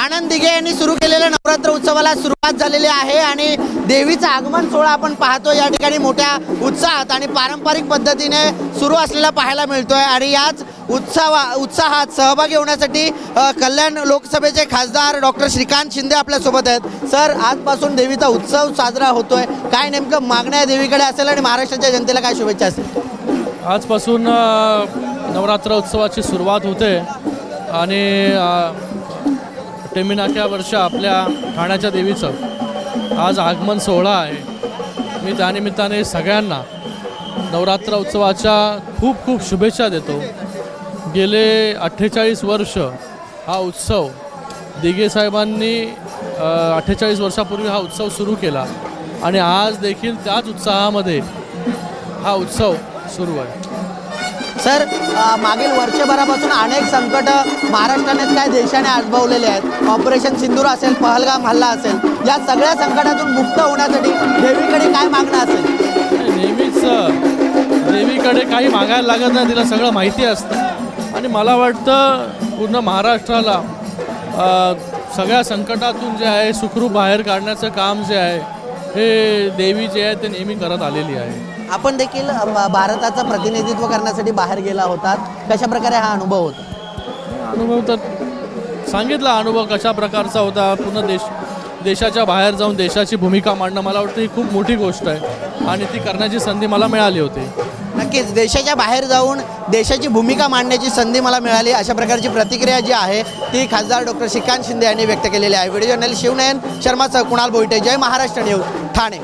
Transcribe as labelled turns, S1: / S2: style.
S1: आनंद दिघे यांनी सुरू केलेल्या नवरात्र उत्सवाला सुरुवात झालेली आहे आणि देवीचा आगमन सोहळा आपण पाहतो या ठिकाणी मोठ्या उत्साहात आणि पारंपरिक पद्धतीने सुरू असलेला पाहायला मिळतोय। आणि याच उत्साहात सहभागी होण्यासाठी कल्याण लोकसभेचे खासदार डॉक्टर श्रीकांत शिंदे आपल्यासोबत आहेत। सर, आजपासून देवीचा उत्सव साजरा होतोय, काय नेमकं मागण्या देवीकडे असेल आणि महाराष्ट्राच्या जनतेला काय शुभेच्छा असतील?
S2: आजपासून नवरात्र उत्सवाची सुरुवात होते आणि टेमी नाक्यावरच्या आपल्या ठाण्याच्या देवीचं आज आगमन सोहळा आहे। मी त्यानिमित्ताने सगळ्यांना नवरात्र उत्सवाच्या खूप खूप शुभेच्छा देतो। गेले 48 वर्ष हा उत्सव दिघे साहेबांनी 48 वर्षापूर्वी हा उत्सव सुरू केला आणि आज देखील त्याच उत्साहामध्ये हा उत्सव सुरू आहे।
S1: सर, मागील वर्षभरापासून अनेक संकट महाराष्ट्रानेच काय देशाने आजमावलेले आहेत। ऑपरेशन सिंदूर असेल, पहलगाम हल्ला असेल, या सगळ्या संकटातून मुक्त होण्यासाठी देवीकडे काय मागणं असेल?
S2: नेहमीच देवीकडे काही मागायला लागत नाही, तिला सगळं माहिती असतं आणि मला वाटतं पूर्ण महाराष्ट्राला सगळ्या संकटातून जे आहे सुखरूप बाहेर काढण्याचं काम जे आहे हे देवी जे आहे ते नेहमी करत आलेली आहे।
S1: आपण देखील भारताचं प्रतिनिधित्व करण्यासाठी बाहेर गेला होतात, कशा प्रकारे हा अनुभव होता?
S2: अनुभव तर सांगितला, अनुभव कशा प्रकारचा होता। पूर्ण देशाच्या बाहेर जाऊन देशाची भूमिका मांडणं मला वाटतं ही खूप मोठी गोष्ट आहे आणि ती करण्याची संधी मला मिळाली होती।
S1: नक्कीच देशाच्या बाहेर जाऊन देशाची भूमिका मांडण्याची संधी मला मिळाली, अशा प्रकारची प्रतिक्रिया जी आहे ती खासदार डॉक्टर श्रीकांत शिंदे यांनी व्यक्त केलेली आहे। व्हिडिओ जर्नलिस्ट शिवनयन शर्मासह कुणाल बोईटे, जय महाराष्ट्र न्यूज, ठाणे।